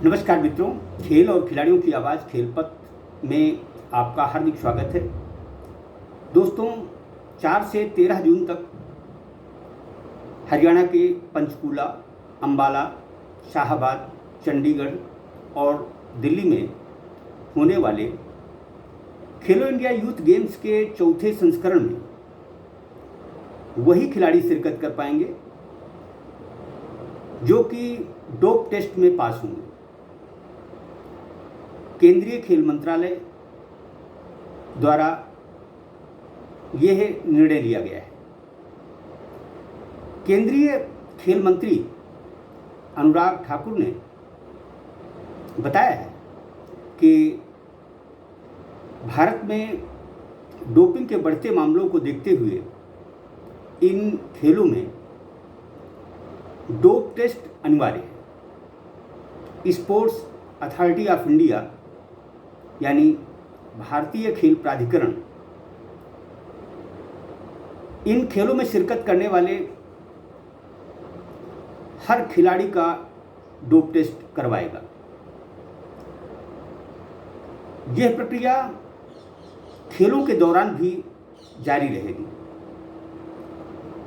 नमस्कार मित्रों, खेल और खिलाड़ियों की आवाज़ खेलपथ में आपका हार्दिक स्वागत है। दोस्तों, 4 से 13 जून तक हरियाणा के पंचकूला, अंबाला, शाहबाद, चंडीगढ़ और दिल्ली में होने वाले खेलो इंडिया यूथ गेम्स के चौथे संस्करण में वही खिलाड़ी शिरकत कर पाएंगे जो कि डोप टेस्ट में पास होंगे। केंद्रीय खेल मंत्रालय द्वारा यह निर्णय लिया गया है। केंद्रीय खेल मंत्री अनुराग ठाकुर ने बताया है कि भारत में डोपिंग के बढ़ते मामलों को देखते हुए इन खेलों में डोप टेस्ट अनिवार्य है। स्पोर्ट्स अथॉरिटी ऑफ इंडिया यानी भारतीय खेल प्राधिकरण इन खेलों में शिरकत करने वाले हर खिलाड़ी का डोप टेस्ट करवाएगा। यह प्रक्रिया खेलों के दौरान भी जारी रहेगी।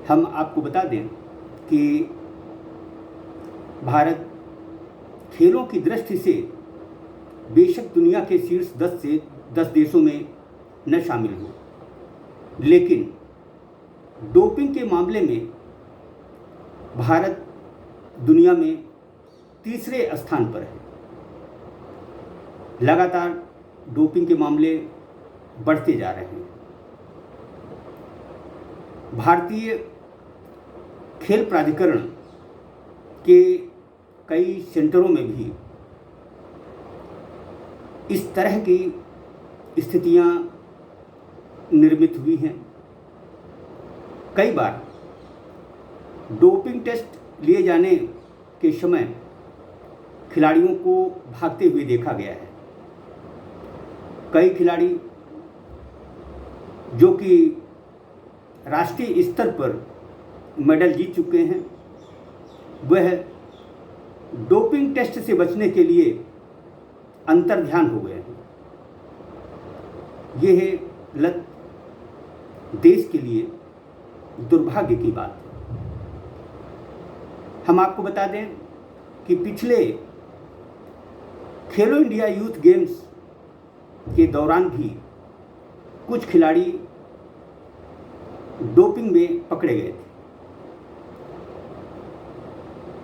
हम आपको बता दें कि भारत खेलों की दृष्टि से बेशक दुनिया के शीर्ष 10 देशों में न शामिल हो, लेकिन डोपिंग के मामले में भारत दुनिया में तीसरे स्थान पर है। लगातार डोपिंग के मामले बढ़ते जा रहे हैं। भारतीय खेल प्राधिकरण के कई सेंटरों में भी इस तरह की स्थितियां निर्मित हुई हैं। कई बार डोपिंग टेस्ट लिए जाने के समय खिलाड़ियों को भागते हुए देखा गया है। कई खिलाड़ी जो कि राष्ट्रीय स्तर पर मेडल जीत चुके हैं, वह डोपिंग टेस्ट से बचने के लिए अंतर्ध्यान हो गए हैं। यह लत देश के लिए दुर्भाग्य की बात है। हम आपको बता दें कि पिछले खेलो इंडिया यूथ गेम्स के दौरान भी कुछ खिलाड़ी डोपिंग में पकड़े गए थे।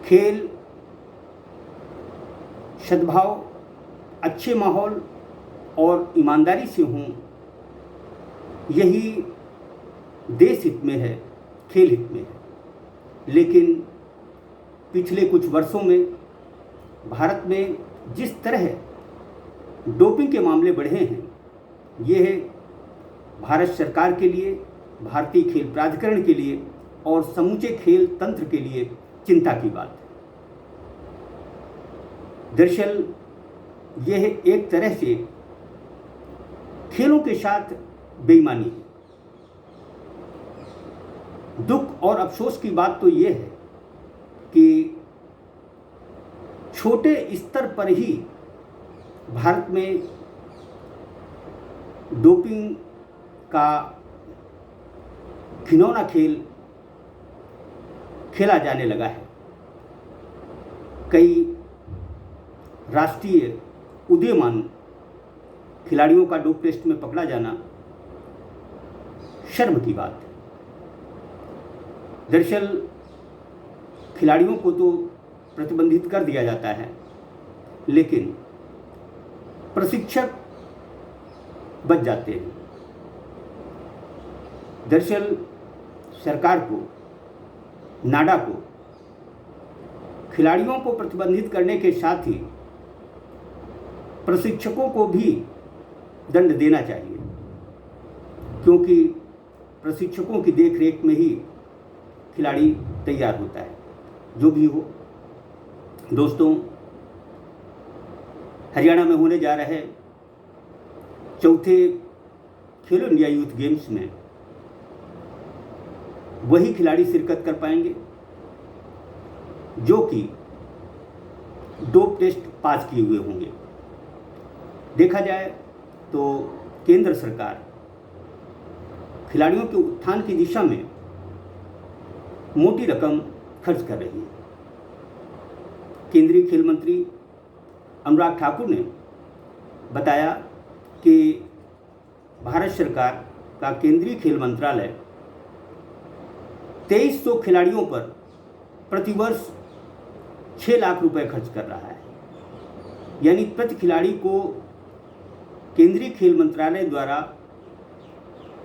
खेल, सद्भाव, अच्छे माहौल और ईमानदारी से हों, यही देश हित में है, खेल हित में है। लेकिन पिछले कुछ वर्षों में भारत में जिस तरह डोपिंग के मामले बढ़े हैं, यह भारत सरकार के लिए, भारतीय खेल प्राधिकरण के लिए और समूचे खेल तंत्र के लिए चिंता की बात है। दरअसल यह एक तरह से खेलों के साथ बेईमानी है। दुख और अफसोस की बात तो यह है कि छोटे स्तर पर ही भारत में डोपिंग का घिनौना खेल खेला जाने लगा है। कई राष्ट्रीय उदीयमान खिलाड़ियों का डोप टेस्ट में पकड़ा जाना शर्म की बात है। दरअसल खिलाड़ियों को तो प्रतिबंधित कर दिया जाता है, लेकिन प्रशिक्षक बच जाते हैं। दरअसल सरकार को, नाडा को खिलाड़ियों को प्रतिबंधित करने के साथ ही प्रशिक्षकों को भी दंड देना चाहिए, क्योंकि प्रशिक्षकों की देखरेख में ही खिलाड़ी तैयार होता है। जो भी हो दोस्तों, हरियाणा में होने जा रहे चौथे खेलो इंडिया यूथ गेम्स में वही खिलाड़ी शिरकत कर पाएंगे जो कि डोप टेस्ट पास किए हुए होंगे। देखा जाए तो केंद्र सरकार खिलाड़ियों के उत्थान की दिशा में मोटी रकम खर्च कर रही है। केंद्रीय खेल मंत्री अनुराग ठाकुर ने बताया कि भारत सरकार का केंद्रीय खेल मंत्रालय 2300 खिलाड़ियों पर प्रतिवर्ष 6 लाख रुपए खर्च कर रहा है। यानी प्रति खिलाड़ी को केंद्रीय खेल मंत्रालय द्वारा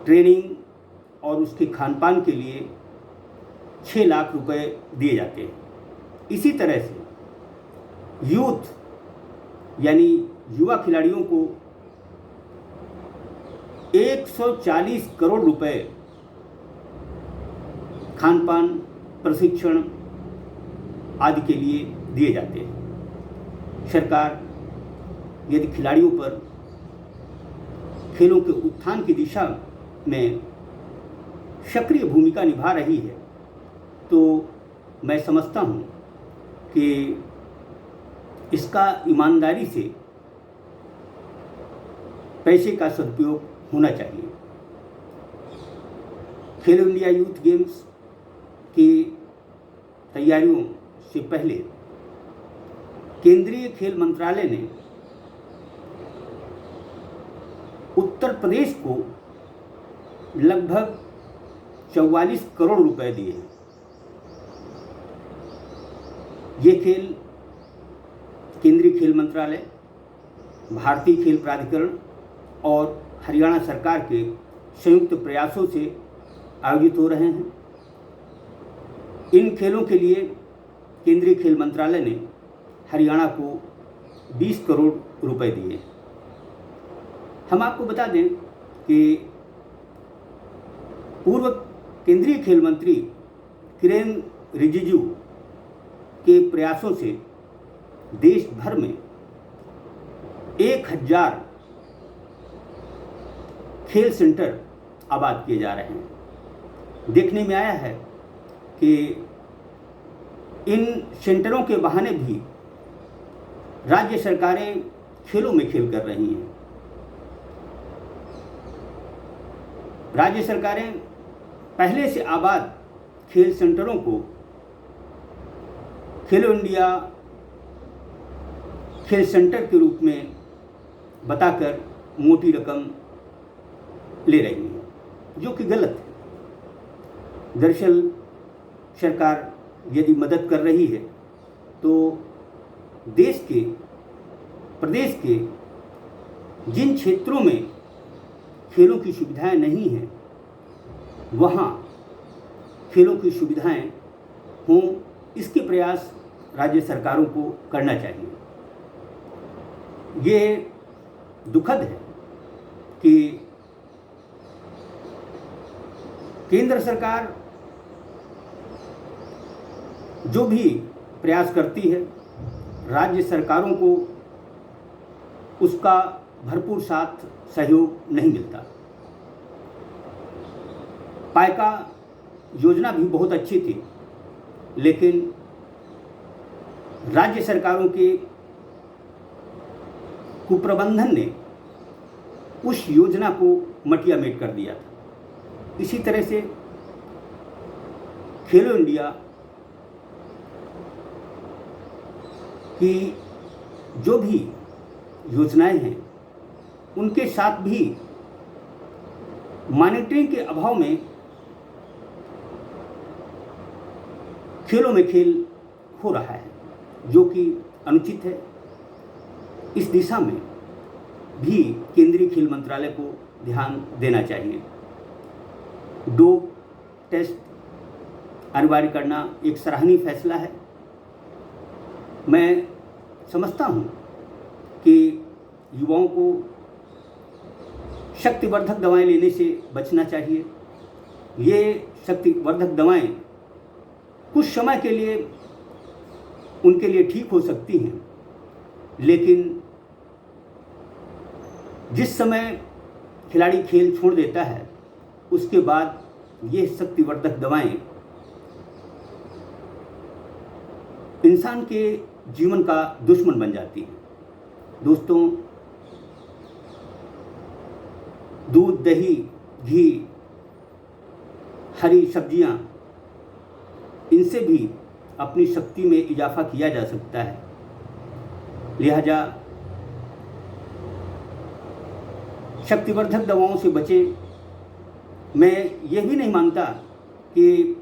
ट्रेनिंग और उसके खान पान के लिए 6 लाख रुपए दिए जाते हैं। इसी तरह से यूथ यानी युवा खिलाड़ियों को 140 करोड़ रुपए खान पान, प्रशिक्षण आदि के लिए दिए जाते हैं। सरकार यदि खिलाड़ियों पर खेलों के उत्थान की दिशा में सक्रिय भूमिका निभा रही है तो मैं समझता हूँ कि इसका ईमानदारी से पैसे का सदुपयोग होना चाहिए। खेलो इंडिया यूथ गेम्स की तैयारियों से पहले केंद्रीय खेल मंत्रालय ने उत्तर प्रदेश को लगभग 44 करोड़ रुपए दिए हैं। ये खेल केंद्रीय खेल मंत्रालय, भारतीय खेल प्राधिकरण और हरियाणा सरकार के संयुक्त प्रयासों से आयोजित हो रहे हैं। इन खेलों के लिए केंद्रीय खेल मंत्रालय ने हरियाणा को 20 करोड़ रुपए दिए। हम आपको बता दें कि पूर्व केंद्रीय खेल मंत्री किरेन रिजिजू के प्रयासों से देश भर में 1000 खेल सेंटर आबाद किए जा रहे हैं। देखने में आया है कि इन सेंटरों के बहाने भी राज्य सरकारें खेलों में खेल कर रही हैं। राज्य सरकारें पहले से आबाद खेल सेंटरों को खेलो इंडिया खेल सेंटर के रूप में बताकर मोटी रकम ले रही है, जो कि गलत है। दरअसल सरकार यदि मदद कर रही है तो देश के, प्रदेश के जिन क्षेत्रों में खेलों की सुविधाएं नहीं हैं वहाँ खेलों की सुविधाएं हों, इसके प्रयास राज्य सरकारों को करना चाहिए। ये दुखद है कि केंद्र सरकार जो भी प्रयास करती है, राज्य सरकारों को उसका भरपूर साथ सहयोग नहीं मिलता। पाइका योजना भी बहुत अच्छी थी, लेकिन राज्य सरकारों के कुप्रबंधन ने उस योजना को मटियामेट कर दिया था। इसी तरह से खेलो इंडिया की जो भी योजनाएं हैं उनके साथ भी मॉनिटरिंग के अभाव में खेलों में खेल हो रहा है, जो कि अनुचित है। इस दिशा में भी केंद्रीय खेल मंत्रालय को ध्यान देना चाहिए। डोप टेस्ट अनिवार्य करना एक सराहनीय फैसला है। मैं समझता हूँ कि युवाओं को शक्तिवर्धक दवाएं लेने से बचना चाहिए। ये शक्तिवर्धक दवाएं कुछ समय के लिए उनके लिए ठीक हो सकती हैं, लेकिन जिस समय खिलाड़ी खेल छोड़ देता है उसके बाद ये शक्तिवर्धक दवाएं इंसान के जीवन का दुश्मन बन जाती है। दोस्तों, दूध, दही, घी, हरी सब्जियां, इनसे भी अपनी शक्ति में इजाफा किया जा सकता है। लिहाजा शक्तिवर्धक दवाओं से बचें। मैं ये भी नहीं मानता कि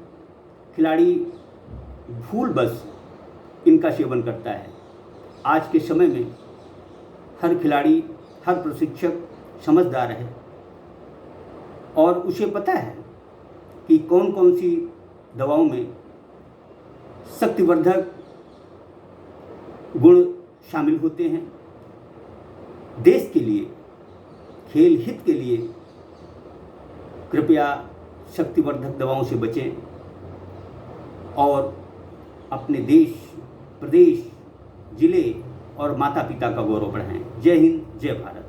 खिलाड़ी भूलवश इनका सेवन करता है। आज के समय में हर खिलाड़ी, हर प्रशिक्षक समझदार है और उसे पता है कि कौन कौन सी दवाओं में शक्तिवर्धक गुण शामिल होते हैं। देश के लिए, खेल हित के लिए कृपया शक्तिवर्धक दवाओं से बचें और अपने देश, प्रदेश, जिले और माता पिता का गौरव बढ़ाएं। जय हिंद, जय भारत।